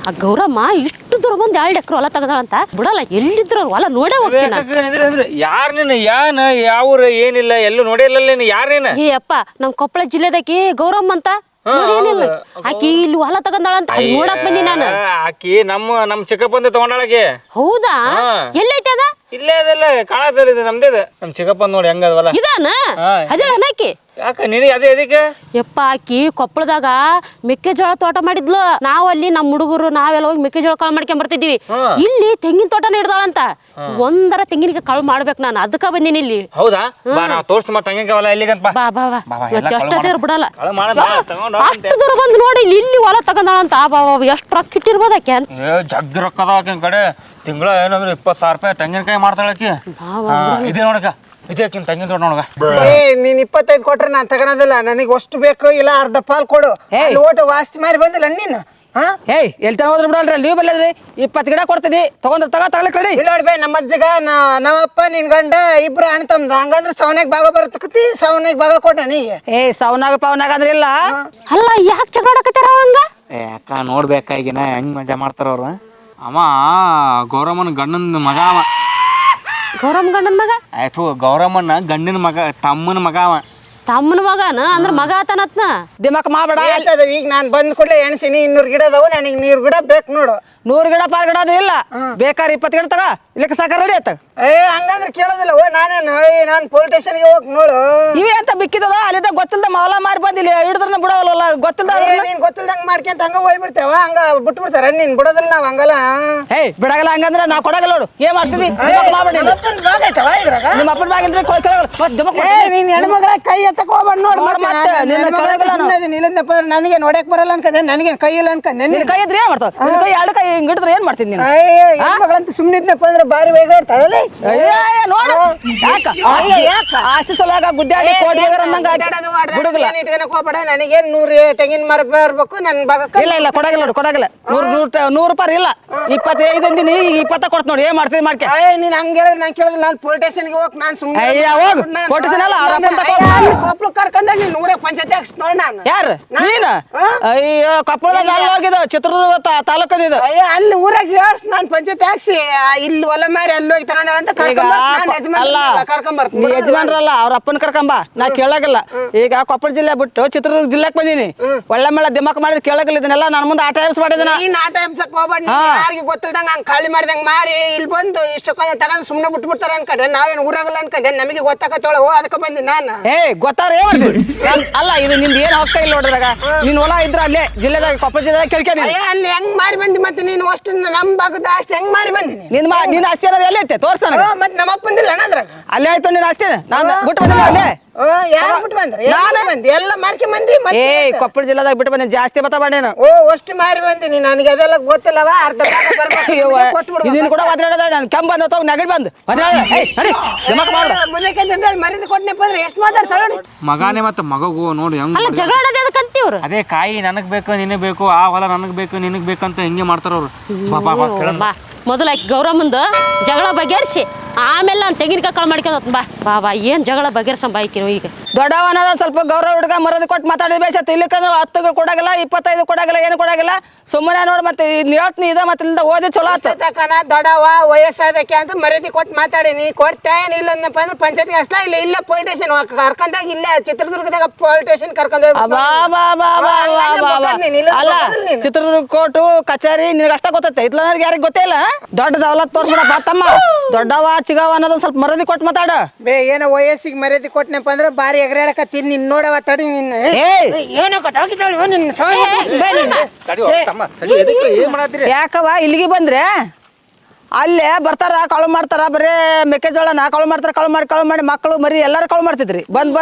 ಆ ಗೌರಮ್ಮ ಇಷ್ಟು ದೂರ ಬಂದು 2 ಎಕರೆ ಹೊಲ ತಗದಾಳಂತ ಬಿಡಲ್ಲ. ಎಲ್ಲಿದ್ರು ಹೊಲ ನೋಡೇ ಹೋಗ್ತೀನಿ. ಯಾರ ನೀನು? ಯಾನ ಯಾವ್ರ ಏನಿಲ್ಲ ಎಲ್ಲೂ ನೋಡಿಲ್ಲ ನೀನು. ಯಾರ ನೀನು? ಏ ಅಪ್ಪ ನಮ್ ಕೊಪ್ಪಳ ಜಿಲ್ಲೆದಾಕಿ ಗೌರಮ್ಮ ಅಂತ ಆಕಿ ಇಲ್ಲಿ ಹೊಲ ತಗಂದಾಳಂತ ನೋಡಕ್ ಬಂದಿ ನಾನು. ಆಕಿ ನಮ್ಮ ಚಿಕ್ಕಪ್ಪಂದ ತಗೊಂಡಾಳಕಿ. ಹೌದಾ? ಎಲ್ಲೈತೆ ಅದ? ಇಲ್ಲೇ ಅದಲ್ಲ ಕಾಣತಲ್ಲ, ಇದು ನಮ್ದೇ ನಮ್ ಚಿಕ್ಕಪ್ಪಂದ ನೋಡಿ ಹೆಂಗದವಲ್ಲ ಇದಾನ ಅದೇ ಅನಾಕಿ. ಯಾಕ ನೀನು ಅದೇ ಅದಕ್ಕೆ ಯಪ್ಪ ಆಕಿ ಕೊಪ್ಪಳದಾಗ ಮೆಕ್ಕೆಜೋಳ ತೋಟ ಮಾಡಿದ್ಲು. ನಾವಲ್ಲಿ ನಮ್ಮ ಹುಡುಗರು ನಾವೆಲ್ಲ ಹೋಗಿ ಮೆಕ್ಕೆಜೋಳ ಕಾಳು ಮಾಡ್ಕೊಂಡ್ ಬರ್ತಿದ್ವಿ. ಇಲ್ಲಿ ತೆಂಗಿನ ತೋಟನ ಹಿಡ್ದಾಳಂತ. ಒಂದರ ತೆಂಗಿನ ಕಾಳು ಮಾಡ್ಬೇಕು ನಾನು, ಅದಕ್ಕ ಬಂದಿನಿ ಇಲ್ಲಿ. ಹೌದಾ? ಬಾ ನಾ ತೋರ್ಸ್ ಮತ್ತೆ ತೆಂಗಿನಕಾಯಿ ಎಲ್ಲಿಗಂತ ಬಾ ಬಾ ಬಾ ಎಷ್ಟೇ ಬಿಡಲ್ಲ. ಅಷ್ಟು ದೂರ ಬಂದು ನೋಡಿ ಇಲ್ಲಿ ಹೊಲ ತಗೊಂಡಾಳಂತ. ಬಾ ಎಷ್ಟು ರೊಕ್ಕ ಇಟ್ಟಿರ್ಬೋದ ಆಕೆ? ಜಗ್ ರೊಕ್ಕ ಅದಾವ ಆಕಿನ ಕಡೆ. ತಿಂಗಳ ಏನಂದ್ರೆ 20,000 ರೂಪಾಯಿ ತೆಂಗಿನಕಾಯಿ ಮಾಡ್ತಾಳಕಿ. ಇದೇ ನೋಡಕ, ಇದೇಕಿನ ತೆಂಗಿನ ತೋಟ ನೋಡಕ. ನೀನ್ 25 ಕೊಟ್ರೆ ನಾನ್ ತಗೊಳೋದಿಲ್ಲ. ನನಗೆ ಅಷ್ಟು ಬೇಕು, ಇಲ್ಲ ಅರ್ಧ ಪಾಲ್ ಕೊಡು. ಓಟು ವಾಸ್ತಿ ಮಾರಿ ಬಂದಿಲ್ಲ ನೀನು. ಏಯ್ ಎಲ್ಲಿ ತನ ಹೋದ್ರೆ ಬಿಡಲ್ರಿ, ನೀವು ಬಲ್ಲದ್ರಿ 20 ಗಿಡ ಕೊಡ್ತೀನಿ ತಗೊಂಡ್ರೆ ತಗೊಳಕ್ ರೆಡಿ. ಇಲ್ಲ ನೋಡಿ ನಮ್ಮ ಅಜ್ಜಗ ನಮ್ಮಪ್ಪ ನಿನ್ ಗಂಡ ಇಬ್ರು ಅಣ್ತಂದ್ರ. ಹಂಗಂದ್ರೆ ಸವನಾಗ ಭಾಗ ಬರ್ತಕತಿ, ಸವನಾಗ ಭಾಗ ಕೊಟ್ಟ ನೀ. ಸವನಾಗ ಪವನಾಗ ಅಂದ್ರೆ ಇಲ್ಲ. ಅಲ್ಲ ಯಾಕೆ ಜಗಳಾಡಕತ್ತಾರ ಹಂಗ? ಯಾಕ ನೋಡ್ಬೇಕಾಗಿನ ಹೆಂಗ್ ಮಜಾ ಮಾಡ್ತಾರ ಅವ್ರ. ಅವ ಗೌರಮ್ಮನ ಗಂಡನ ಮಗ. ಅವ ಗೌರಮ್ಮ ಗಂಡನ ಮಗ? ಆಯ್ತು, ಗೌರಮ್ಮನ ಗಂಡನ ಮಗ, ತಮ್ಮನ ಮಗ. ಅವ ತಮ್ಮನ ಮಗನ ಅಂದ್ರೆ ಮಗ ಆತನತ್ನ. ದಿಮಾಕ್ ಮಾಡಬೇಡ. ಈಗ ನಾನ್ ಬಂದ್ ಕೂಡಲೇ ಎಣಸಿನಿ 200 ಗಿಡ ಅದಾವ. ನನಗೆ 100 ಗಿಡ ಬೇಕು ನೋಡು. 100 ಗಿಡ ಪಾಲ್ ಗಿಡ ಇಲ್ಲ, ಬೇಕಾದ್ರೆ 20 ಗಿಡ ತಗ. ಇಲ್ಲಕ್ಕೆ ಸಾಕ ರೆಡಿ ಆತ. ಹಂಗಂದ್ರೆ ಕೇಳೋದಿಲ್ಲ. ನಾನೇನು ನಾನು ಪೊಲೀಸ್ ಸ್ಟೇಷನ್ಗೆ ಹೋಗಿ ನೋಡು. ಇವೇ ಅಂತ ಬಿಕ್ಕಿದದ ಅಲ್ಲಿದ್ದ ಗೊತ್ತಿಲ್ದ ಹೊಲ ಮಾರಿ ಬಂದಿಲ್ಲ ಹಿಡಿದ್ರ ಬಿಡವಲ್ಲ. ಗೊತ್ತಿಲ್ದ ನೀನ್ ಗೊತ್ತಿಲ್ದಂಗ ಮಾಡ್ಕೊಂತ ಹಂಗ ಹೋಗ್ಬಿಡ್ತೇವ. ಹಂಗ ಬಿಟ್ಟು ಬಿಡ್ತಾರ. ನೀನ್ ಬಿಡೋದಿಲ್ಲ ನಾವ್ ಹಂಗಲ್ಲ. ಬಿಡಗಲ್ಲ ಹಂಗಂದ್ರೆ ನಾವ್ ಕೊಡಗಲ್ಲ ನೋಡು. ಏನ್ ಮಾಡ್ತಿದ್ವಿ ನಿಮ್ಮ ಅಪ್ಪನ ಬಾಗಿಲ್ರಿ. ನೀನ್ ಹೆಣ್ಮಗಳ ಕೈ ಎತ್ತಕ್ ಹೋಗ್ಬೇಡ ನೋಡು. ಇಲ್ಲಂದಪ್ಪ ನನಗೆ ನೋಡಕ್ ಬರಲ್ಲ ಅನ್ಕಂದೆ. ನನಗೆ ಕೈ ಇಲ್ಲ ಅನ್ಕಂದೆ. ನಿನ್ ಕೈ ಇದ್ರೆ ಏನ್ ಮಾಡ್ತಾವ? ಕೈ 2 ಕೈ ಹಿಂಗ್ ಹಿಡಿದ್ರೆ ಏನ್ ಮಾಡ್ತೀನಿ ನೀನು? ಹೆಣ್ಮಗಳಂತ ಸುಮ್ಮನೆ ಇದ್ನಪ್ಪ ಅಂದ್ರೆ ಬಾರಿ ಬೈಗಾಡ್ತಾಳಲ್ಲ. ನೋಡು ಆಸ್ತಿ ಸಲುವಾಗ ಗುದ್ದಾಡಿ ಹೋಗ್ಬೇಡ. ನನಗೇನ್ 100 ತೆಂಗಿನ ಮರ ಬರ್ಬೇಕು ನನ್ ಭಾಗಕ್ಕೆ. ಇಲ್ಲ ಕೊಡಗಿಲ್ಲ ನೋಡು, ಕೊಡಗಿಲ್ಲ. 100 ರೂಪಾಯಿ ಇಲ್ಲ. 25 ಅಂದಿನಿ, 20 ಕೊಡ್ತ ನೋಡಿ. ಏನ್ ಮಾಡ್ತೀನಿ ಮಾಡ್ಕೆ. ನೀನ್ ಹಂಗ ಹೇಳಿದ್ರೆ ನಾನು ಕೇಳಿದ್ರೆ ನಾನು ಪೊಲೀಸ್ ಸ್ಟೇಷನ್ಗೆ ಹೋಗಿ ನಾನು ಸುಮ್ಮನೆ ಹೋಗ್ ಪೊಲೀಸ್ ಸ್ಟೇಷನ್ ಅಲ್ಲ ಕೊಪ್ಪಳ ಕರ್ಕೊಂಡಾಗ ನೀನ್ 100 ಪಂಚಾಯತಿ ಹಾಕ್ಸ್ ನೋಡ್. ನಾನು ಯಾರು ನೀನ? ಅಯ್ಯೋ ಕೊಪ್ಪಳದಾಗ ಅಲ್ಲಿ ಹೋಗಿದ್ದು, ಚಿತ್ರದುರ್ಗ ತಾಲೂಕದಿದ್ದು. ಅಲ್ಲಿ ಊರಾಗ ಹೇಳ್ಸ್ ನಾನ್ ಪಂಚಾಯತಿ ಹಾಕ್ಸಿ ಇಲ್ಲಿ ಹೊಲ ಮಾರಿ ಅಲ್ಲಿ ಹೋಗಿ ತಗೊಂಡ ಅಂತ ಕರ್ಕೊಂಬರ್ತೀನಿ. ಯಜಮಾನ್ರಲ್ಲ ಅವ್ರ ಅಪ್ಪನ ಕರ್ಕೊಂಬ. ನಾ ಕೇಳಾಗಿಲ್ಲ. ಈಗ ಕೊಪ್ಪಳ ಜಿಲ್ಲೆ ಬಿಟ್ಟು ಚಿತ್ರದುರ್ಗ ಜಿಲ್ಲೆಕ್ ಬಂದೀನಿ. ಒಳ್ಳೆ ಮೇಳ ದಿಮಾಕ್ ಮಾಡಿದ್ರೆ ಕೇಳಾಗಿಲ್ಲ. ಇದನ್ನೆಲ್ಲ ನಾನು ಮುಂದೆ ಆಟ ಎಬ್ಸ್ ಮಾಡಿದೀನಿ. ನೀನ್ ಆಟ ಎಬ್ಸಕ್ ಹೋಗ್ಬೇಡ. ಯಾರಿಗೆ ಗೊತ್ತಿಲ್ದಂಗ ಹಂಗ ಖಾಲಿ ಮಾಡಿದಂಗ ಮಾರಿ ಇಲ್ಲಿ ಬಂದು ಇಷ್ಟೊಂದು ತಗೊಂಡ್ ಸುಮ್ನೆ ಬಿಟ್ಟು ಬಿಡ್ತಾರ ಅನ್ಕಂಡೆ. ನಾವೇನ್ ಊರಾಗಲ್ಲ ಅನ್ಕಂಡೆ. ನಮಗೆ ಗೊತ್ತಾಕತ್ತೋಳ ಅದಕ್ಕೆ ಬಂದಿ ನಾನು. ಗೊತ್ತಾರ ಏನ್ ಮಾಡ್ತೀವಿ ಅಲ್ಲ. ಇದು ನಿಮ್ದು ಏನ್ ಹಕ್ಕ ಇಲ್ಲ ನೋಡ್ರಾಗ. ನಿನ್ ಹೊಲ ಇದ್ರ ಅಲ್ಲೇ ಜಿಲ್ಲೆದಾಗ ಕೊಪ್ಪಳ ಜಿಲ್ಲೆದಾಗ ಕೇಳ್ಕೇನಿ. ಅಲ್ಲಿ ಹೆಂಗ್ ಮಾರಿ ಬಂದಿ ಮತ್ತೆ ನೀನು ಅಷ್ಟು ನಮ್ ಭಾಗದ ಆಸ್ತಿ ಹೆಂಗ್ ಮಾರಿ ಬಂದಿನಿ? ನಿನ್ ಆಸ್ತಿ ಅನ್ನೋದು ಎಲ್ಲಿ ಐತೆ ತೋರ್ಸ. ಮತ್ತೆ ನಮ್ಮ ಅಪ್ಪಂದಿಲ್ಲ ಅದ್ರಾಗ ಅಲ್ಲೇ ಆಯ್ತು ನಿನ್ ಆಸ್ತಿ. ನಾನು ಬಿಟ್ಟು ಬಂದ ಅಲ್ಲೇ ಎಲ್ಲ ಮಾರ್ಕೆ ಮಂದಿ. ಕೊಪ್ಪಳ ಜಿಲ್ಲೆದಾಗ ಬಿಟ್ಟು ಬಂದೆ. ಜಾಸ್ತಿ ಮತ ಮಾಡೇನು. ಅಷ್ಟು ಮಾರಿ ಬಂದಿನಿ. ನನಗೆ ಅದೆಲ್ಲ ಗೊತ್ತಿಲ್ಲವ. ಅರ್ಧ ಇದನ್ನು ಕೂಡ ಒದ್ರಾಡ ನಾನು ಕೆಂಪ್ ಬಂದ ತಗೋ ನೆಗಡಿ ಬಂದು ಮರಿದು ಕೊಟ್ಟನಪ್ಪ ಅಂದ್ರೆ ಎಷ್ಟು ಮಾತಾಡ್ತಾಳೆ ಮಗಾನೆ. ಮತ್ತೆ ಮಗಗೂ ನೋಡಿ ಅಲ್ಲ ಜಗಳ ಆಡೋದು ಅದಕ್ಕಂತಿ ಅವ್ರು. ಅದೇ ಕಾಯಿ ನನಗ್ ಬೇಕು ನಿನಗ್ ಬೇಕು, ಆ ಹೊಲ ನನಗ್ ಬೇಕು ನಿನಗ್ ಬೇಕಂತ ಹಿಂಗೆ ಮಾಡ್ತಾರ ಅವ್ರು. ಮೊದಲ ಗೌರಮ್ಮಂದು ಜಗಳ ಬಗೆಹರಿಸಿ ಆಮೇಲೆ ನಾನು ತೆಂಗಿನಕಾಯಿ ಕಾಳು ಮಾಡ್ಕೊಂಡ್ ಬಾ ಬಾ ಬಾ. ಏನ್ ಜಗಳ ಬಗೆಹರ್ಸಂ ಬಾಯ್ಕಿರೋ. ಈಗ ದೊಡ್ಡವನ ಸ್ವಲ್ಪ ಗೌರವ ಹುಡುಗ ಮರದಿ ಕೊಟ್ಟು ಮಾತಾಡಿದ ಬೇಸತ್ತು. ಇಲ್ಲಕ್ಕಂದ್ರೆ 10 ಕೊಡಾಗಿಲ್ಲ, 25 ಕೊಡಾಗಿಲ್ಲ, ಏನು ಕೊಡಾಗಿಲ್ಲ. ಸುಮ್ಮನೆ ನೋಡ್ ಮತ್ತೆ ಹೇಳ್ತೀನಿ ಇದ ಮತ್ತೆ ಓದಿ ಚಲೋ ಆತಕನ. ದೊಡ್ಡವ ವಯಸ್ಸಾದಕ್ಕೆ ಅಂತ ಮರ್ಯಾದೆ ಕೊಟ್ಟು ಮಾತಾಡಿನಿ. ಕೊಡ್ತೇನ್ ಇಲ್ಲಪ್ಪ ಅಂದ್ರೆ ಪಂಚಾಯತ್ಗೆ ಅಷ್ಟೇ. ಇಲ್ಲ ಪೊಲೀಸ್ ಸ್ಟೇಷನ್ ಕರ್ಕೊಂಡಾಗ ಇಲ್ಲ ಚಿತ್ರದುರ್ಗದಾಗ ಪೊಲೀಸ್ ಸ್ಟೇಷನ್ ಕರ್ಕೊಂಡ್ ಅಲ್ಲ. ಚಿತ್ರದುರ್ಗ ಕೋರ್ಟು ಕಚೇರಿ ನಿನಗೆ ಅಷ್ಟ ಗೊತ್ತೈತೆ. ಇತ್ಲನವ್ರಿಗೆ ಯಾರಿಗೆ ಗೊತ್ತೇ ಇಲ್ಲ. ದೊಡ್ಡ ದೌಲತ್ ತೋರ್ಸ್ಬಿಡಪ್ಪ ತಮ್ಮ. ದೊಡ್ಡವ ಚಿಗವ ಅನ್ನೋದು ಸ್ವಲ್ಪ ಮರದಿ ಕೊಟ್ಟು ಮಾತಾಡ. ಏನೋ ವಯಸ್ಸಿಗೆ ಮರ್ಯಾದೆ ಕೊಟ್ಟನಪ್ಪ ಅಂದ್ರೆ ಬಾರಿ ಎಗರಾಡಕತ್ತೀನಿ. ನಿನ್ ನೋಡವ ತಡಿ ನಿನ್ನ ಯಾಕವ ಇಲ್ಲಿಗೆ ಬಂದ್ರೆ ಅಲ್ಲೇ ಬರ್ತಾರ ಕಾಳು ಮಾಡ್ತಾರ. ಬರೇ ಮೆಕ್ಕೆಜೋಳನ ಕಾಳು ಮಾಡ್ತಾರ. ಕಾಳು ಮಾಡಿ ಮಕ್ಕಳು ಮರಿ ಎಲ್ಲಾರು ಕಾಳು ಮಾಡ್ತಿದ್ರಿ. ಬಂದ್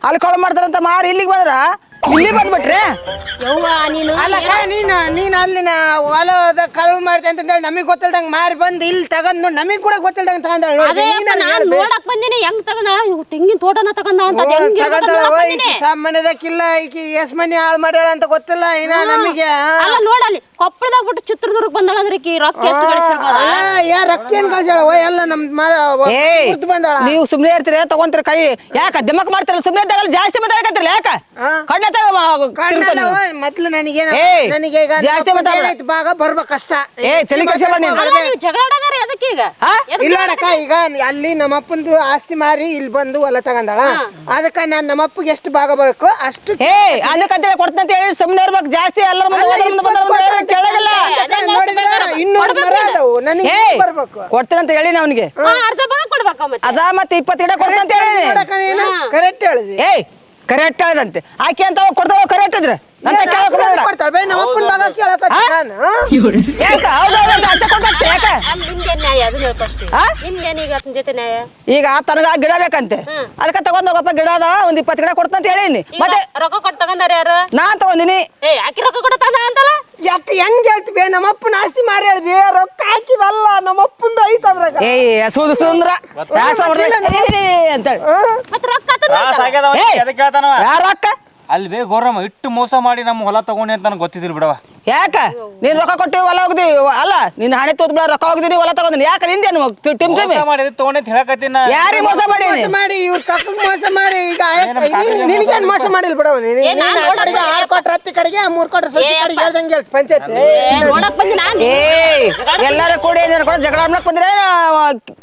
ಅಲ್ಲಿ ಕಾಳು ಮಾಡ್ತಾರಂತ ಮಾರಿ ಇಲ್ಲಿಗೆ ಬಂದ್ರ ಇಲ್ಲಿ ಬಂದ್ಬಿಟ್ರೆ ನೀನ್ ಅಲ್ಲಿನ ಹೊಲದ ಕಳು ಮಾಡ್ತೆ ಅಂತಂದೇಳಿ ನಮಗ್ ಗೊತ್ತಿಲ್ದಂಗ ಮಾರಿ ಬಂದ್ ಇಲ್ಲಿ ತಗೊಂಡ್ ನಮಗ್ ಕೂಡ ಗೊತ್ತಿಲ್ದಂಗ ನೋಡಕ್ ಬಂದಿನಿ. ಹೆಂಗ್ ತಗೊಂಡಾಳ ತೆಂಗಿನ ತೋಟನ ತಗೊಂಡಾಳ ಸಾಮಾನ್ಯದಕ್ಕಿಲ್ಲ. ಈಕಿ ಎಸ್ ಮನಿ ಹಾಳು ಮಾಡ್ಯಾಳ ಅಂತ ಗೊತ್ತಿಲ್ಲ ಇನ್ನ ನಮಗೆ. ಅಲ್ಲ ನೋಡಲ್ಲಿ ಕೊಪ್ಪಳದಾಗ ಬಿಟ್ಟು ಚಿತ್ರದುರ್ಗ ಬಂದಾಳ ಅಂದ್ರೆ ರೊಕ್ಕ ಎಷ್ಟು ರೊಕ್ಕ ಏನ್ ಕಳ್ಸ್ಯಾಳ ಎಲ್ಲ ನಮ್ ಬಂದಾಳ. ನೀವು ಸುಮ್ನೆ ಇರ್ತೀರ ತಗೊಂತೀರ ಕೈ. ಯಾಕ ದಿಮಕ್ ಮಾಡ್ತಾರಲ್ಲ ಸುಮ್ನೆ ಜಾಸ್ತಿ ಮಾತಾಡಕತ್ತಿರಲ್ಲ. ಯಾಕ ಕಣ್ಣ ಕಣ್ಣಲ್ಲ ಮೊದ್ಲು ನನಗೆ ಏಯ್, ನನಗೆ ಈಗ ಜಾಸ್ತಿ ಮಾತಾಡ್ಬೇಡ. ಏನೈತಿ ಭಾಗ ಬರ್ಬೇಕಷ್ಟ ತಲೆ ಕೆಡಿಸ್ಕೊಬೇಡ ನೀನು. ಅಲ್ಲ, ನೀವು ಜಗಳ ಆಡೋದಾರ ಎದಕ್ಕೆ ಈಗ ಇಲ್ಲ ಅಕ್ಕ ಈಗ ಅಲ್ಲಿ ನಮ್ಮಪ್ಪಂದು ಆಸ್ತಿ ಮಾರಿ ಇಲ್ಲಿ ಬಂದು ಹೊಲ ತಗೊಂಡಾಳ ಅದಕ್ಕ ನಾನ್ ನಮ್ಮಪ್ಪಗೆ ಎಷ್ಟು ಭಾಗ ಬರಬೇಕು ಅಷ್ಟು ಅದಕ್ಕಂತೇಳಿ ಕೊಡ್ತಂತ ಹೇಳಿ ಸುಮ್ಮನೆ ಇರ್ಬೇಕು. ಜಾಸ್ತಿ ಎಲ್ಲರ ಕೇಳಲ್ಲ. ನೋಡಿದ್ರ ಇನ್ನೂರು ಮರ ಅದಾವು ನನಗೆ ಬರ್ಬೇಕು ಕೊಡ್ತೇನಂತ ಹೇಳಿ ಅವನಿಗೆ ಅರ್ಧ ಭಾಗ ಕೊಡ್ಬೇಕ ಮತ್ತೆ ಅದ ಮತ್ತೆ 20 ಗಿಡ ಕೊಡ್ತಂತ ಹೇಳಿ. ಕರೆಕ್ಟ್ ಹೇಳಿದಿ ಏಯ್ ಕರೆಕ್ಟ್ ಆಗದಂತೆ ಆಕೆ ಅಂತ ಕೊಡ್ತಾವ ಕರೆಕ್ಟ್ ಇದ್ರೆ ನಂತ ಕೇಳಕ್ ಬೇಡ. ಕೊಡ್ತಾಳೆ ಬೇ ನಮ್ಮಪ್ಪನ ಭಾಗ ಕೇಳಕ ನಾನು ಯಾಕ ಹೌದೌದು ಅಂತ ಕೊಡ್ಬೇಕು ಯಾಕೆ ನಿಮ್ಗೆ ನ್ಯಾಯ ಅದನ್ನ ಹೇಳ್ಕಷ್ಟೇ ನಿಮ್ಗೇನ್ ಈಗ ಆತನ ಜೊತೆ ನ್ಯಾಯ ಈಗ ತನಗ ಗಿಡ ಬೇಕಂತೆ ಅದಕ್ಕೆ ತಗೊಂಡ್ ಹೋಗಪ್ಪ ಗಿಡ ಅದ ಒಂದ್ 20 ಗಿಡ ಕೊಡ್ತಂತ ಹೇಳೀನಿ. ಮತ್ತೆ ರೊಕ್ಕ ಕೊಟ್ಟು ತಗೊಂಡಾರ ಯಾರು ನಾನ್ ತಗೊಂಡಿನಿ. ಯಾಕೆ ರೊಕ್ಕ ಕೊಟ್ಟು ತಂದ ಅಂತಲ್ಲ ಯಾಕೆ ಹೆಂಗ್ ಹೇಳ್ತಿ ಬೇ ನಮ್ಮಪ್ಪನ ಆಸ್ತಿ ಮಾರಿ ಹೇಳ್ಬಿ ರೊಕ್ಕ ಹಾಕಿದಲ್ಲ ನಮ್ಮಪ್ಪಂದ ಐತ ಅದ್ರಾಗ ಸುಂದ್ರ ಸುಂದ್ರ ಅಂತೇಳಿ ಮತ್ತೆ ರೊಕ್ಕ ಅದಕ್ಕೆ ಹೇಳ್ತಾನವ ಯಾರ ರೊಕ್ಕ ಅಲ್ಲಿ ಬೇ ಗೌರಮ್ಮ ಇಟ್ಟು ಮೋಸ ಮಾಡಿ ನಮ್ಮ ಹೊಲ ತಗೊಂಡಿ ಅಂತ ನನಗೆ ಗೊತ್ತಿದ್ದಿಲ್ಲ ಬಿಡವ. ಯಾಕ ನೀನ್ ರೊಕ್ಕ ಕೊಟ್ಟಿ ಹೊಲ ಹೋಗ್ದಿ ಅಲ್ಲ ನಿನ್ನ ಹಣೆ ತೋದ್ ಬಿಡ ರೊಕ್ಕ ಹೋಗಿದ್ದೀನಿ ಹೊಲ ತಗೊಂಡಿನಿ ಯಾಕ ನಿಂದೇನು ಟಿಮ್ ಟಿಮ್ ಮೋಸ ಮಾಡಿ ತಗೊಂಡಿ ಅಂತ ಹೇಳಕತ್ತೀನಿ ನಾ. ಯಾರಿಗೆ ಮೋಸ ಮಾಡೀನಿ ಮಾಡಿ ಇವ್ರ ಕಕ್ಕಗ್ ಮೋಸ ಮಾಡಿ ಈಗ ನಿನಗೇನ್ ಮೋಸ ಮಾಡಿಲ್ಲ ಬಿಡವ ಆರು ಕೊಟ್ರ ಹತ್ತಿ ಕಡೆಗೆ 3 ಕೊಟ್ರ ಸ್ವಲ್ಪ ಕಡೆಗೆ ಹೇಳ್ದಂಗೆ ಹೇಳ್ ಪಂಚಾಯತ್ ನೋಡಕ್ ಬಂದಿ ನಾನು ಎಲ್ಲಾರು ಕೂಡಿ ಜಗಳ ಆಡ್ಲಕ್ ಬಂದ್ರೆ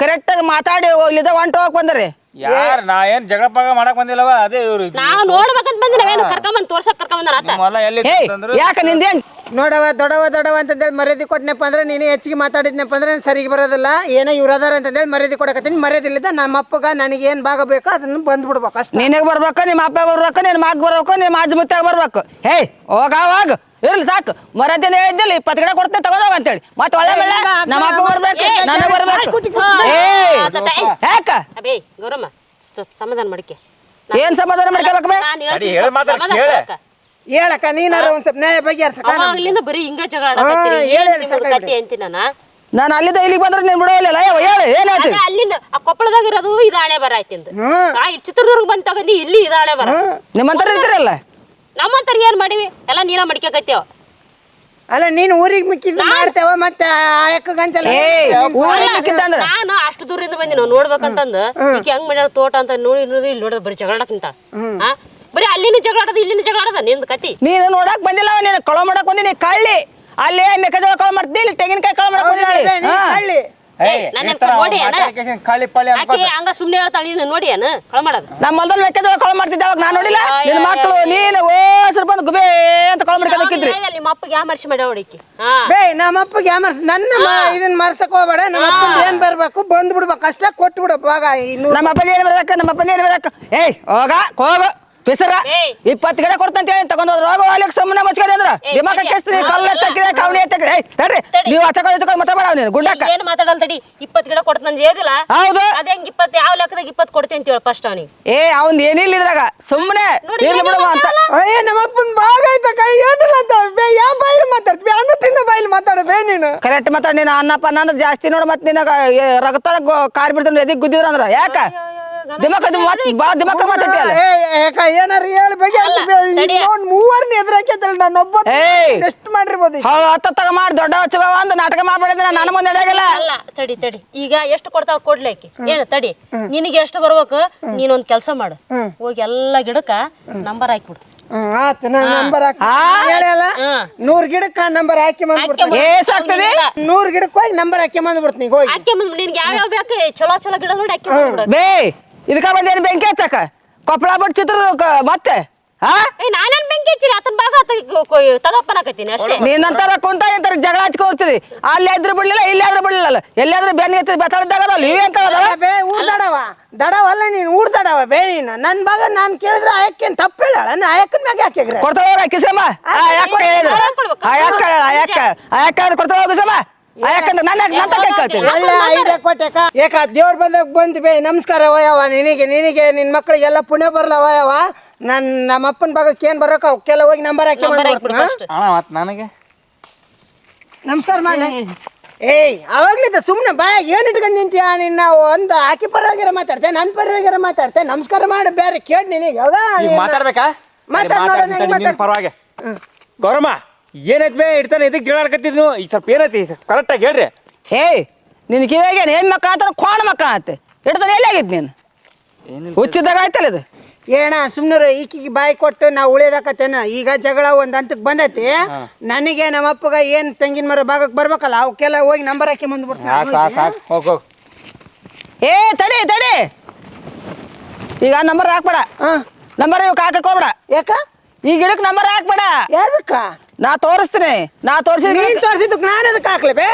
ಕರೆಕ್ಟ್ ಆಗಿ ಮಾತಾಡಿ ಇಲ್ಲಿದ ಹೊಂಟ ಹೋಗಕ್ ಬಂದ್ರಿ. ಯಾರು ನಾ ಏನ್ ಜಗಳ ಪಗ ಮಾಡಕ್ ಬಂದಿಲ್ಲವ ಅದೇ ಇವ್ರು ನಾವು ನೋಡ್ಬೇಕಂತ ಬಂದಿ ನಾವೇನು ಕರ್ಕೊಂಬಂದ್ ತೋರ್ಸಕ್ ಕರ್ಕೊಂಬಂದ ಆತ ನಿಮ್ಮ ಹೊಲ ಎಲ್ಲಿ ಅಂತಂದ್ರು ಯಾಕ ನಿಂದೇನ್ ನೋಡವ ದೊಡವ ಅಂತಂದೇಳಿ ಮರ್ಯಾದೆ ಕೊಟ್ಟನಪ್ಪ ಅಂದ್ರೆ ನೀನು ಹೆಚ್ಚಿಗೆ ಮಾತಾಡಿದ್ನಪ್ಪ ಅಂದ್ರೆ ಸರಿಗೆ ಬರೋದಿಲ್ಲ ಏನೋ ಇವ್ರು ಅದಾರ ಅಂತಂದೇಳಿ ಮರ್ಯಾದೆ ಕೊಡಕತ್ತೀನಿ ಮರ್ಯಾದಿಲ್ಲದ ನಮ್ಮ ಅಪ್ಪಗ ನನಗೆ ಏನ್ ಭಾಗ ಬೇಕೋ ಅದನ್ನ ಬಂದ್ಬಿಡ್ಬೇಕು ಅಷ್ಟೇ ನಿನಗ್ ಬರ್ಬೇಕು ನಿಮ್ಮ ಅಪ್ಪ ಬರ್ಬೇಕು ನಿನ್ ಮಗ್ ಬರ್ಬೇಕು ನಿಮ್ಮ ಅಜ್ಜ ಮುತ್ತಾಗ ಬರ್ಬೇಕು. ಹೇ ಹೋಗಾವಾಗ ಇರ್ಲಿ ಸಾಕು ಮರದಿನ ಹೇಳಿದ್ದಿಲ್ಲ 20 ಗಿಡ ಕೊಡ್ತೇನೆ ತಗೋದವ ಅಂತೇಳಿ ಮತ್ತೆ ಒಳ್ಳೆ ಬೆಳೆ ನಮ್ಮ ಅಪ್ಪ ಬರ್ಬೇಕು ನನಗ್ ಬರ್ಬೇಕು. ಯಾಕ ಅಬೇ ಗೌರಮ್ಮ ಸಮಾಧಾನ ಮಾಡಿಕೆ ಏನ್ ಸಮಾಧಾನ ಮಾಡ್ಕೋಬೇಕು ಬೇ ಅಡಿ ಹೇಳ ಮಾತಾಡ ಕೇಳ ಹೇಳಕ್ಕ ನೀನಾರ ಒಂದ್ ಸ್ವಲ್ಪ ನ್ಯಾಯ ಬಗೆಹರ್ಸಕ್ಕ ಅವಾಗ್ಲಿಂದ ಬರೀ ಹಿಂಗ ಜಗಳ ಆಡಕತ್ತೀರಿ ಏನ್ ಕಟ್ಟಿ ಅಂತೀನಿ ನಾನು ಅಲ್ಲಿದ್ದ ಇಲ್ಲಿಗೆ ಬಂದ್ರೆ ನೀನ್ ಬಿಡೋಲ್ಲ ಹೇಳಿ ಏನಾಯ್ತು ಅಲ್ಲಿಂದ ಆ ಕೊಪ್ಪಳದಾಗ ಇರೋದು ಇದು ಹಣೆ ಬರ ಆಯ್ತಿಂದ ಇಲ್ಲಿ ಚಿತ್ರದುರ್ಗ ಬಂದ್ ತಗೊಂಡಿ ಇಲ್ಲಿ ಇದು ಹಣೆ ಬರ ನಿಮ್ಮಂತರ ಇರ್ತೀರಲ್ಲ ನಮ್ಮಂತರ ಏನ್ ಮಾಡಿವಿ ಎಲ್ಲ ನೀನ ಮಡಿಕೈತೇವ ಅಲ್ಲ ನೀನು ಊರಿಗೆ ಮಿಕ್ಕಿದ್ ಮಾಡ್ತೇವ ಮತ್ತೆ ಆಯಕ್ಕಂತಲ್ಲ ನಾನು ಅಷ್ಟು ದೂರದಿಂದ ಬಂದಿ ನಾವು ನೋಡ್ಬೇಕಂತಂದ ಈಗ ಹೆಂಗ್ ಮಾಡ್ಯಾರ ತೋಟ ಅಂತ ನೋಡಿ ಇಲ್ಲಿ ನೋಡಿದ್ರೆ ಬರೀ ಜಗಳ ಆಡಕಂತಾಳ ಬರೀ ಅಲ್ಲಿನ ಜಗಳ ಆಡೋದು ಇಲ್ಲಿನ ಜಗಳ ಆಡೋದ ನಿಂದ ಕತಿ ನೀನು ನೋಡಕ್ ಬಂದಿಲ್ಲ ನೀನು ಕಳ ಮಾಡಕ್ ಬಂದಿನಿ ಕಳ್ಳಿ ಅಲ್ಲಿ ಮೆಕ್ಕೆಜೋಳ ಕಳ ಮಾಡ್ತೀನಿ ಇಲ್ಲಿ ತೆಂಗಿನಕಾಯಿ ಕಳ ಮಾಡಕ್ ಬಂದಿನಿ ಹಳ್ಳಿ ನೋಡಿ ಕಾಳಿ ಪಾಳಿ ಆಕೆ ಹಂಗ ಸುಮ್ನೆ ಹೇಳ್ತಾಳ ನೀನು ನೋಡಿ ಅನ್ನ ಕಳ ಮಾಡೋದು ನಮ್ಮ ಹೊಲದಲ್ಲಿ ಮೆಕ್ಕೆಜೋಳ ಕಳ ಮಾಡ್ತಿದ್ದೆ ಅವಾಗ ನಾನು ನೋಡಿಲ್ಲ ನಿನ್ನ ಮಕ್ಕಳು ನೀನು ಓಸರು ಬಂದು ಗುಬೇ ಅಂತ ಕಳ ಮಾಡ್ಕೊಂಡಿದ್ರಿ ನಿಮ್ಮ ಅಪ್ಪಗೆ ಯಾವ ಮರ್ಸಿ ಮಾಡ್ಯಾವ ಹುಡುಕಿ ಬೇ ನಮ್ಮಪ್ಪಗೆ ನನ್ನ ಇದನ್ನ ಮರ್ಸಕ್ ಹೋಗ್ಬೇಡ ನಮ್ಮ ಅಪ್ಪಂದು ಏನ್ ಬರ್ಬೇಕು ಬಂದ್ ಬಿಡ್ಬೇಕು ಅಷ್ಟೇ ಕೊಟ್ಟು ಬಿಡ ಭಾಗ ನಮ್ಮ ಅಪ್ಪನ ಏನ್ ಬರ್ಬೇಕು ನಮ್ಮ ಅಪ್ಪನ ಏನ್ ಬರ್ಬೇಕು ಏಯ್ ಹೋಗ ಬಿಸರ 20 ಗಿಡ ಕೊಡ್ತಂತ ಹೇಳಿ ತಗೊಂಡ್ ಹೋದ್ರ ಹೋಗೋ ಅಲ್ಲಿಗೆ ಸುಮ್ಮನೆ ಮಚ್ಕದೆ ಅಂದ್ರ ದಿಮಾಕ ಕೆಸ್ತೀರಿ ಕಲ್ಲು ಎತ್ತಕ್ಕಿದೆ ಕವಣಿ ಎತ್ತಕ್ಕಿದೆ ತಡ್ರಿ ನೀವು ಹಚ್ಚಕೊಂಡು ಮಾತಾಡ ನೀನು ಗುಡ್ಡಕ್ಕ ಏನ್ ಮಾತಾಡಲ್ ತಡಿ 20 ಗಿಡ ಕೊಡ್ತಂದ್ ಹೇಳಿಲ್ಲ ಹೌದು ಅದ ಹೆಂಗ್ 20 ಯಾವ ಲೆಕ್ಕದಾಗ 20 ಕೊಡ್ತೀನಿ ಅಂತ ಹೇಳ ಫಸ್ಟ್ ಅವನಿಗೆ ಅವ್ನ್ ಏನಿಲ್ಲ ಇದ್ರಾಗ ಸುಮ್ಮನೆ ಇರ್ಲಿ ಬಿಡುವ ಅಂತ ಅಯ್ಯ ನಮ್ಮಪ್ಪನ ಭಾಗ ಐತಕ್ಕ ಏನಿಲ್ಲ ಅಂತ ಬೇ ಯಾವ ಬಾಯಿಲಿ ಮಾತಾಡ್ತೀವಿ ಅನ್ನ ತಿನ್ನ ಬಾಯಿಲಿ ಮಾತಾಡ ಬೇ ನೀನು ಕರೆಕ್ಟ್ ಮಾತಾಡ ನೀನು ಅನ್ನಪ್ಪ ಅಂದ್ರೆ ಜಾಸ್ತಿ ನೋಡು ಮತ್ತೆ ನಿನಗ ರಗತ ಕಾರ್ ಬಿಡ್ತಾನೆ ಎದಿಗ್ ಗುದ್ದಿದ್ರ ಅಂದ್ರ ಯಾಕ ದಿಮಾಕ ಬಾಳ ದಿಮಾಕ ಮಾತಾಡ್ತೀಯಲ್ಲ ಏನಾರ ಹೇಳಿ ಬಗ್ಗೆ ಮೂವರ್ನ ಎದುರಾಕೈತಲ್ಲ ನಾನೊಬ್ಬ ಎಷ್ಟು ಮಾಡಿರ್ಬೋದು ಹತ್ತತ್ತಾಗ ಮಾಡಿ ದೊಡ್ಡ ಹಚ್ಚಗವ ಅಂದ್ ನಾಟಕ ಮಾಡ್ಬೇಡಿದ್ರೆ ನಾನು ಮುಂದೆ ನಡೆಯಲ್ಲ ಅಲ್ಲ ತಡಿ ಈಗ ಎಷ್ಟು ಕೊಡ್ತಾವ ಕೊಡ್ಲಿಕ್ಕೆ ಏನು ತಡಿ ನಿನಗೆ ಎಷ್ಟು ಬರ್ಬೇಕು ನೀನೊಂದ್ ಕೆಲಸ ಮಾಡು ಹೋಗಿ ಎಲ್ಲಾ ಗಿಡಕ್ಕ ನಂಬರ್ ಹಾಕ್ಬಿಡು ಆತ ನಂಬರ್ ಹೇಳಲ್ಲ 100 ಗಿಡಕ್ಕ ನಂಬರ್ ಹಾಕಿ ಬಂದ್ಬಿಡ್ತೀನಿ 100 ಗಿಡಕ್ಕೆ ಹೋಗಿ ನಂಬರ್ ಹಾಕಿ ಬಂದ್ಬಿಡ್ತೀನಿ ಹೋಗಿ ಹಾಕಿ ನಿನ್ಗೆ ಯಾವ್ಯಾವ ಬೇಕು ಚಲೋ ಗಿಡ ನೋಡಿ ಹಾಕಿ ಬಂದ್ಬಿಡು ಬೇ ಇದಕ್ಕ ಬಂದೇನು ಬೆಂಕಿ ಹಚ್ಚಕ ಕೊಪ್ಪಳ ಬಿಟ್ಟು ಚಿತ್ರದುರ್ಗ ಮತ್ತೆ ನಾನೇನ್ ಬೆಂಕಿ ಹಚ್ಚಿರಿ ಆತನ ಭಾಗ ತಗಪ್ಪನಾಕತ್ತೀನಿ ಅಷ್ಟೇ ನೀನಂತಾರ ಕುಂತ ಇಂತಾರ ಜಗಳ ಹಚ್ಕೊಡ್ತೀರಿ ಅಲ್ಲಿ ಎದ್ರು ಬಿಡ್ಲಿಲ್ಲ ಇಲ್ಲಿ ಆದ್ರೂ ಬಿಡ್ಲಿಲ್ಲ ಎಲ್ಲಾದ್ರೂ ಬೆನ್ನಿ ಎತ್ತಿದ್ ಬೆತ್ತಾಡಿದಾಗ ಇವೇಂತ ಬೇ ದಡವಲ್ಲ ನೀನು ಊರ್ದಡವ ಬೇ ನೀನು ನನ್ ಭಾಗ ನಾನ್ ಕೇಳಿದ್ರೆ ಆಯಕ್ಕೇನ್ ತಪ್ಪು ಹೇಳ ಆಯಕ್ಕನ ಮ್ಯಾಗ ಹಾಕಿಗ್ರೆ ಕೊಡ್ತಾವ ಕಿಸಮ್ಮ ಕೊಡ್ತಾವ ಕಿಸಮ್ಮ ಯಾಕಂದ್ರೆ ಯಾಕ ದೇವ್ರ ಬಂದಾಗ ಬಂದ್ ಬೇ ನಮಸ್ಕಾರ ವಯವ ನಿನಗೆ ನಿನ್ ಮಕ್ಕಳಿಗೆಲ್ಲ ಪುಣ್ಯ ಬರ್ಲವಯವ ನಮ್ಮ ಅಪ್ಪನ ಭಾಗಕ್ಕೆ ಏನ್ ಬರಕ ಅವಕ್ಕೆಲ್ಲ ಹೋಗಿ ನಂಬರ್ ಹಾಕಿ ನನಗೆ ನಮಸ್ಕಾರ ಮಾಡಿ ಏಯ್ ಅವಾಗ್ಲಿದ್ದ ಸುಮ್ನೆ ಬಾ ಏನ್ ಇಟ್ಕೊಂಡ್ ನಿಂತೀಯ ನಿನ್ನ ಒಂದು ಆಕಿ ಪರವಾಗಿರ ಮಾತಾಡ್ತೆ ನನ್ ಪರವಾಗಿರ ಮಾತಾಡ್ತೆ ನಮಸ್ಕಾರ ಮಾಡಿ ಬೇರೆ ಕೇಳಿ ನಿನಗೆ ಮಾತಾಡ್ಬೇಕಾ ಪರವಾಗಿ ಗೌರಮ್ಮ ಏನೈತ್ ಬೇ ಇಡ್ತಾನೆ ಇದಕ್ಕೆ ಜಗಳ ಆಡ್ಕತ್ತಿದ್ನು ಈಗ ಸ್ವಲ್ಪ ಏನೈತಿ ಕರೆಕ್ಟಾಗಿ ಹೇಳ್ರಿ ನಿನ್ ಕಿವಿಯಾಗ ಏನ್ ಮಕ್ಕ ಅಂತಾರ ಕೋಣ ಮಕ್ಕ ಅಂತೆ ಹಿಡ್ತಾನೆ ಎಲ್ಲಿ ಆಗಿದ್ ನೀನು ಹುಚ್ಚಿದಾಗ ಆಯ್ತಲ್ಲ ಇದು ಏಣ ಸುಮ್ನರ ಈಕಿಗೆ ಬಾಯಿ ಕೊಟ್ಟು ನಾವು ಉಳಿದಾಕತ್ತೇನ. ಈಗ ಜಗಳ ಒಂದ್ ಹಂತಕ್ಕೆ ಬಂದೈತಿ. ನನಗೆ ನಮ್ಮ ಅಪ್ಪಗ ಏನ್ ತೆಂಗಿನ ಮರ ಭಾಗಕ್ಕೆ ಬರ್ಬೇಕಲ್ಲ ಅವಕ್ಕೆಲ್ಲ ಹೋಗಿ ನಂಬರ್ ಹಾಕಿ ಹೋಗ್ ಏ ತಡಿ ತಡಿ, ಈಗ ನಂಬರ್ ಹಾಕ್ಬೇಡ. ನಂಬರ್ ಇವ್ ಹಾಕಕ್ ಹೋಗ್ಬೇಡ. ಯಾಕ ಈ ಗಿಡಕ್ಕೆ ನಂಬರ್ ಹಾಕ್ಬೇಡ. ಯಾದಕ್ಕ ನಾ ತೋರಿಸ್ತೀನಿ. ನಾ ತೋರಿಸಿದ ನೀನ್ ತೋರ್ಸಿದ್ದಕ್ ನಾನು ಅದಕ್ಕೆ ಹಾಕ್ಲಿ ಬೇ.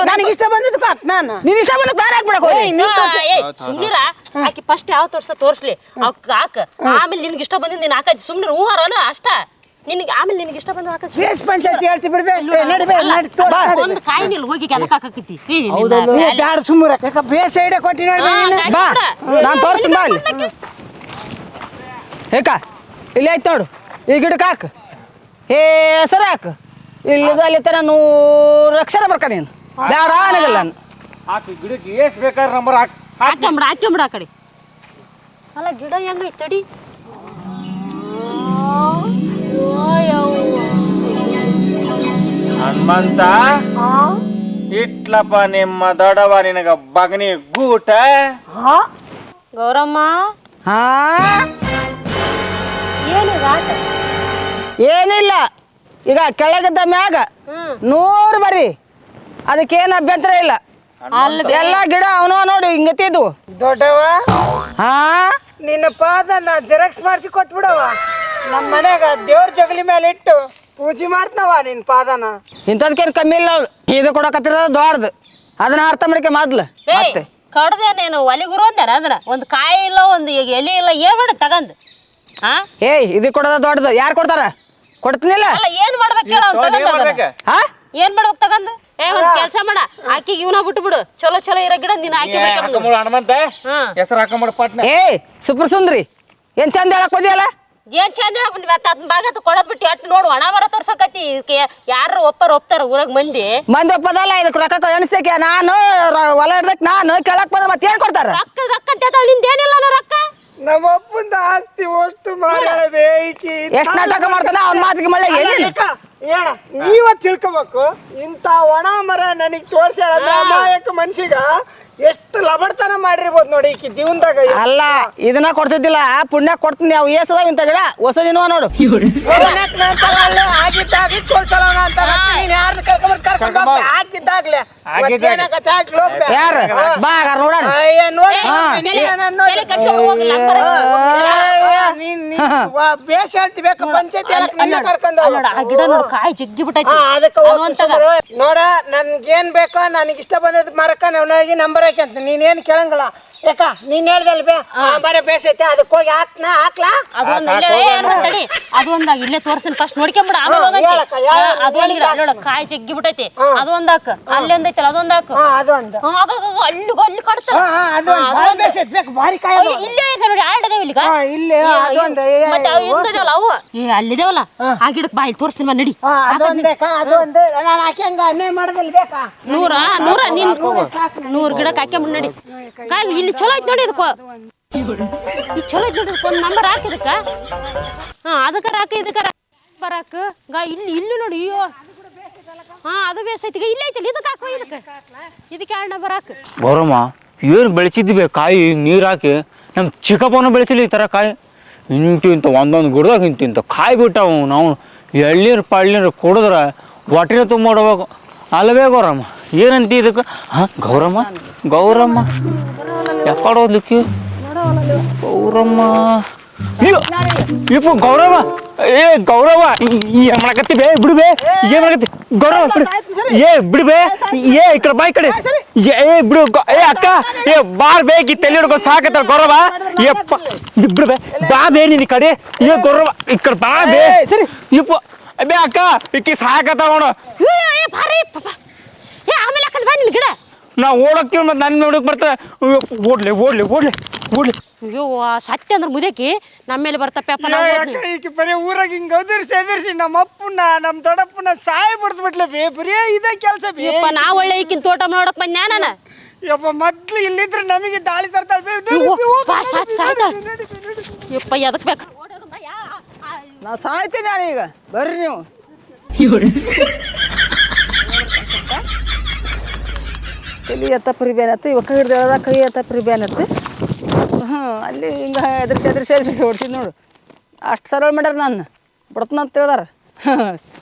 ನನಗೆ ಇಷ್ಟ ಬಂದಿದ್ದಕ್ಕೆ ಹಾಕ್ ನಾನು. ನೀನ್ ಇಷ್ಟ ಬಂದ ನಾನು ಹಾಕ್ಬಿಡಕ್ ಸುಮ್ನಿರ ಆಕಿ ಫಸ್ಟ್ ಯಾವ ತೋರ್ಸ್ಲಿ ಅವಕ್ ಹಾಕ. ಆಮೇಲೆ ನಿನ್ಗೆ ಇಷ್ಟ ಬಂದಿದ್ ನೀನ್ ಹಾಕಿ ಸುಮ್ನಿರ ಹೂವಾರನ ಅಷ್ಟ. ನಿನಗೆ ಆಮೇಲೆ ನಿನಗೆ ಇಷ್ಟ ಬಂದ ಹಾಕ. ಬೇಸ್ ಪಂಚಾಯತಿ ಹೇಳ್ತಿ ಬಿಡ್ಬೇ. ನಡಿಬೇ ಒಂದ್ ಕಾಯಿ ನಿಲ್ ಹೋಗಿ ಅದಕ್ಕೆ ಹಾಕಕತ್ತಿ. ಬ್ಯಾಡ ಸುಮ್ಮರ ಯಾಕ ಬೇಸ್ ಐಡಿಯಾ ಕೊಟ್ಟಿ ನೋಡಿ. ಬಾ ನಾನು ತೋರಿಸ್ತೀನಿ ಬಾ ಅಲ್ಲಿ. ಹೇಕ ಇಲ್ಲಿ ಆಯ್ತು ನೋಡು. ಈ ಗಿಡಕ್ಕೆ ಹಾಕು. ಹೆಸರು ಹಾಕು. ಇಲ್ಲಿ ಅಲ್ಲಿ ತನ 100 ಅಕ್ಷರ ಬರ್ಕ ನೀನು. ಬೇಡ ಅನ್ನೋದಿಲ್ಲ ನಾನು. ಹಾಕಿ ಗಿಡಕ್ಕೆ ಎಷ್ಟ್ ಬೇಕಾದ್ರೆ ನಂಬರ್ ಹಾಕ್ಯಂಬಿಡ ಆ ಕಡೆ. ಅಲ್ಲ ಗಿಡ ಹೆಂಗೈತಿ ತಡಿ. ಹನುಮಂತ ಇಟ್ಲಪ್ಪ ನಿಮ್ಮ ದೊಡವ ನಿನಗ ಬಗನಿ ಗೂಟ. ಗೌರಮ್ಮ ಹಾ ಏನಿದೆ ಆಟ? ಏನಿಲ್ಲ, ಈಗ ಕೆಳಗಿದ್ದ ಮ್ಯಾಗ 100 ಬರಿ. ಅದಕ್ಕೇನು ಅಭ್ಯಂತರ ಇಲ್ಲ. ಎಲ್ಲ ಗಿಡ ಅವನವ ನೋಡಿ ಹಿಂಗತ್ತಿದ್ವು. ದೊಡ್ಡವ ಹಾ ನಿನ್ನ ಪಾದನ ಜೆರಾಕ್ಸ್ ಮಾಡಿಸಿ ಕೊಟ್ಬಿಡವ. ನಮ್ಮ ಮನ್ಯಾಗ ದೇವ್ರ ಜಗಲಿ ಮೇಲೆ ಇಟ್ಟು ಪೂಜೆ ಮಾಡ್ತಾವ ನಿನ್ ಪಾದನ. ಇಂಥದ್ಕೇನು ಕಮ್ಮಿ ಇಲ್ಲ. ಇದು ಕೊಡಕತ್ತಿರೋದು ದೊಡ್ಡದು. ಅದನ್ನ ಅರ್ಥ ಮಾಡಿಕೆ ಮೊದ್ಲು. ಮತ್ತೆ ಕಡ್ದೇನೇನು ಒಲಿಗುರು ಅಂದಾರ ಅದನ್ನ. ಒಂದು ಕಾಯಿ ಇಲ್ಲ, ಒಂದು ಎಲೆ ಇಲ್ಲ, ಏನ್ ಮಾಡ ತಗಂದ್. ಹಾ ಏಯ್ ಇದು ಕೊಡೋದ ದೊಡ್ಡದು. ಯಾರು ಕೊಡ್ತಾರ? ಕೊಡ್ತೀನಿಲ್ಲ. ಅಲ್ಲ ಏನ್ ಮಾಡ್ಬೇಕು ಹೇಳ ಹಾ ಏನ್ ಮಾಡ್ಬೇಕು ತಗಂದ್. ಒಂದ್ ಕೆಲ್ಸ ಮಾಡ, ಆಕಿಗೆ ಇವನ ಬಿಟ್ಟು ಬಿಡು. ಚಲೋ ಚಲೋ ಇರೋ ಗಿಡ ನೀನ್ ಆಕಿ ಹನುಮಂತ ಹೆಸರು ಹಾಕೊಂಬಿಡ ಪಟ್ನ. ಏಯ್ ಸುಪ್ರ ಸುಂದ್ರಿ, ಏನ್ ಚಂದ ಹೇಳಕ್ ಬಂದಿಯಲ್ಲ? ಏನ್ ಚಂದ ಭಾಗತ್ ಕೊಡೋದ್ ಬಿಟ್ಟು ಎಟ್ ನೋಡು ಹಣ ಬರ ತೋರ್ಸಕತ್ತಿ. ಯಾರು ಒಪ್ತಾರ ಊರಾಗ ಮಂದಿ ಒಪ್ಪದಲ್ಲ. ಇದಕ್ಕೆ ರೊಕ್ಕ ಎಣಿಸ್ತೇಕೆ ನಾನು ಹೊಲ ಹಿಡ್ದಕ್ ನಾನು ಕೇಳಕ್ ಬಂದ್ರೆ ಮತ್ತೆ ಏನ್ ಕೊಡ್ತಾರ? ರೊಕ್ಕ ಅಂತ ನಿಂದೇನಿಲ್ಲ ರೊಕ್ಕ. ನಮ್ಮ ಅಪ್ಪಂದ ಆಸ್ತಿ ಅಷ್ಟು ಮಾಡಬೇಕಿ. ಎಷ್ಟ್ ನಾಟಕ ಮಾಡ್ತಾನ ಅವ್ನ ಮಾತಿಗೆ ಮಳೆ. ಏನ ನೀವ ತಿಳ್ಕೊಬೇಕು. ಇಂತ ಒಣ ಮರ ನನಗ್ ತೋರ್ಸಿ ಅಮಾಯಕ ಮನ್ಸಿಗ ಎಷ್ಟು ಲಬಡ್ತನ ಮಾಡಿರ್ಬೋದು ನೋಡಿ ಈಕಿ ಜೀವನದಾಗ. ಅಲ್ಲ ಇದನ್ನ ಕೊಡ್ತಿದ್ದಿಲ್ಲ, ಪುಣ್ಯ ಕೊಡ್ತೀನಿ. ಅವು ಏಸದಾವ ಇಂತ ಗಿಡ ಹೊಸ ದಿನ ನೋಡು. ಆಗಿದ್ದಾಗಿ ಚೋಲ್ಸಲೋಣ ಅಂತ ನೀನ್ ಯಾರನ್ನ ಕರ್ಕೊಂಡ್ ಆಗಿದ್ದಾಗ್ಲೆ ಯಾರು ಬಾ ನೋಡೋಣ. ಬೇಸ್ ಹೇಳ್ತಿಬೇಕು ಪಂಚಾಯತಿ ಕರ್ಕೊಂಡ್ ಆ ಗಿಡ ನೋಡು ಕಾಯಿ ಜಗ್ಗಿ ಬಿಟ್ಟೈತಿ. ನೋಡ ನನ್ಗೇನ್ ಬೇಕೋ ನನಗೆ ಇಷ್ಟ ಬಂದದ್ ಮರಕ್ಕ ನನಗೆ ನಂಬರ್ ಹಾಕಿ ಅಂತ ನೀನೇನ್ ಕೇಳಂಗಿಲ್ಲ. ಯಾಕ ನೀನ್ ಹೇಳ್ದಲ್ ಬೇ ಬರ ಬೇಸೈತೆ ಅದಕ್ಕೆ ಹೋಗಿ ಹಾಕ್ಲಾ. ಅದೊಂದಾಗ ಇಲ್ಲೇ ತೋರ್ಸಿನ ಫಸ್ಟ್ ನೋಡ್ಕೊಂಬಿಡ. ಆಮೇಲೆ ಅದೊಂದ್ ಗಿಡ ನೋಡ ಕಾಯಿ ಜಗ್ಗಿ ಬಿಟ್ಟೈತಿ. ಅದೊಂದಾಕ ಅಲ್ಲಿ ಒಂದೈತಲ್ಲ ಅದೊಂದಾಕ. ಅಲ್ಲಿ ಅಲ್ಲಿ ಕಡ್ತ ಇಲ್ಲೇ ಐತೆ ನೋಡಿ. ಆಡದೇವ್ ಈಗ ಮತ್ತೆ ಇಂದದೇವಲ್ಲ ಅವು ಅಲ್ಲಿದೇವಲ್ಲ ಆ ಗಿಡಕ್ ಬಾಯಿ ತೋರಿಸ್ತೀನಿ ಬಾ ನಡಿ. ನೂರ ಗಿಡಕ್ಕೆ ಹಾಕ್ಯಂಬಿಡ್ ನಡಿ. ಇಲ್ಲಿ ಚಲೋ ಐತಿ ನೋಡಿ. ಇದಕ್ಕ ಈ ಚಲೋ ಐತಿ ನೋಡಿ. ಒಂದ್ ನಂಬರ್ ಹಾಕಿದಕ್ಕ ಅದಕ್ಕಾರ ಹಾಕಿ ಇದಕ್ಕಾರ ಬರಾಕ ಇಲ್ಲಿ ನೋಡಿ. ಅಯ್ಯೋ ಅದು ಬೇಸೈತಿ. ಇಲ್ಲ ಐತಿಲ್ಲ ಇದಕ್ಕೆ ಹಾಕೋ. ಇದಕ್ಕೆ 2 ನಂಬರ್ ಹಾಕ. ಗೌರಮ್ಮ ಏನು ಬೆಳೆಸಿದ್ವಿ ಕಾಯಿ ನೀರು ಹಾಕಿ. ನಮ್ಮ ಚಿಕ್ಕಪ್ಪನ ಬೆಳೆಸಿಲ್ಲ ಈ ಥರ ಕಾಯಿ. ಇಂಥ ಒಂದೊಂದು ಗಿಡದಾಗ ಇಂಥ ಕಾಯಿ ಬಿಟ್ಟಾವು. ನಾವು ಎಳ್ನೀರು ಪಳ್ನೀರು ಕುಡಿದ್ರೆ ಹೊಟ್ಟೆ ತುಂಬಿಡ್ಬೇಕು ಅಲ್ಲವೇ ಗೌರಮ್ಮ? ಏನಂತ ಇದಕ್ಕೆ? ಹಾಂ ಗೌರಮ್ಮ ಯಾಕಡೆ ಹೋದ್ಲಿಕ್ಕೆ ಗೌರಮ್ಮ? ಇಪ್ಪ ಗೌರವ ಗೌರವ ಏನ್ ಮಾಡಕತ್ತಿ ಬೇ? ಬಿಡುಬೇ ಏನ್ ಮಾಡಕತ್ತಿ ಗೌರವ? ಬಿಡುಬೇ ಈ ಕಡೆ ಬಾಯ್ ಕಡೆ ಬಿಡು. ಅಕ್ಕ ಬಾರ್ ಬೇಕಿ ತಲೆ ಹಿಡ್ಕೊಂಡು ಸಾಕತ್ತ ಗೌರವ. ಬಿಡುಬೇ ಬಾ ಬೇ ನಿನ್ ಕಡೆ. ಗೌರವ ಈ ಕಡೆ ಬಾ ಬೇ. ಸರಿ ಇಪ್ಪ ಬೇ ಅಕ್ಕ ಇಕ್ಕಿ ಸಾಕತ್ತ ನೋಡು. ಆಮೇಲೆ ಗಿಡ ನಾ ಓಡೋಕ್ಕಿವ್ ಮತ್ತೆ ನನ್ನ ನೋಡಕ್ ಬರ್ತಾರೆ. ಓಡ್ಲಿ ಅಯ್ಯೋ ಸತ್ಯ ಅಂದ್ರೆ ಮುದಕಿ ನಮ್ಮ ಮೇಲೆ ಬರ್ತಪ್ಪ. ಬರೀ ಊರಾಗ ಹಿಂಗ ಎದುರಿಸಿ ನಮ್ಮ ಅಪ್ಪನ ನಮ್ಮ ದೊಡ್ಡಪ್ಪನ ಸಾಯಿ ಬಿಡ್ದ್ಬಿಟ್ಲೆ ಬೇ. ಬರೀ ಇದೇ ಕೆಲಸ ಬೇ. ನಾವು ಒಳ್ಳೆ ಈಕಿನ ತೋಟ ನೋಡಕ್ ಬಂದ್ಯಾ ನಾನು. ಯಪ್ಪ ಮೊದ್ಲು ಇಲ್ಲಿದ್ರೆ ನಮಗೆ ದಾಳಿ ತರ್ತಾಳೆ. ಯಪ್ಪ ಎದಕ್ ಬೇಕು? ನಾ ಸಾಯ್ತೀನಿ ನಾನೀಗ. ಬರ್ರಿ ನೀವು. ತಲೆ ಎತ್ತ ಪ್ರಿಬೇನತ್ತು ಇವ ಕೈ ಹಿಡ್ದ ಕೈ ಎತ್ತ ಪ್ರಿಬೇನತ್ತು. ಅಲ್ಲಿ ಹಿಂಗೆ ಎದುರಿಸಿ ಹೊಡ್ಸಿದ್ ನೋಡು ಅಷ್ಟು ಸರಳ ಮಾಡ್ಯಾರ ನಾನು ಬಿಡ್ತನಂತ ಹೇಳ್ದಾರ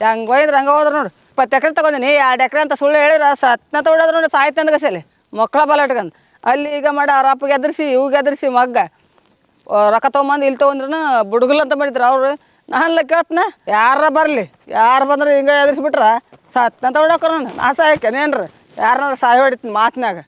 ಹೆಂಗೆ ಹೋಯ್ದ್ರೆ ಹಂಗೆ ಹೋದ್ರೆ ನೋಡು 20 ಎಕರೆ ತೊಗೊಂಡಿನಿ 2 ಎಕರೆ ಅಂತ ಸುಳ್ಳು ಹೇಳಿರ ಸತ್ನ ತೊಗೊಳೋದ್ರು ನೋಡಿ ಸಾಯ್ತು ಅಂದ್ಗಸಲಿ ಮಕ್ಕಳ ಬಾಲ ಇಟ್ಕೊಂಡು ಅಲ್ಲಿ ಈಗ ಮಾಡಿ ಅವ್ರ ಅಪ್ಪಗೆ ಎದುರಿಸಿ ಇವ್ಗೆ ಎದುರಿಸಿ ಮಗ್ಗ ರೊಕ್ಕ ತೊಗೊಂಬಂದು ಇಲ್ಲಿ ತೊಗೊಂಡ್ರು ಬುಡುಗಲ್ ಅಂತ ಮಾಡಿದ್ರು ಅವ್ರು ನಾನು ಕೇಳ್ತನ ಯಾರ ಬರಲಿ ಯಾರು ಬಂದ್ರೆ ಹಿಂಗೆ ಎದುರಿಸ್ಬಿಟ್ರೆ ಸತ್ನ ತೊಗೊಳಕ್ರ ನಾನು ಸಾಯಕ್ಕೇನೇನ್ರಿ ಯಾರನ್ನಾರ ಸಾಯ ಹೊಡಿತೀನಿ ಮಾತಿನಾಗ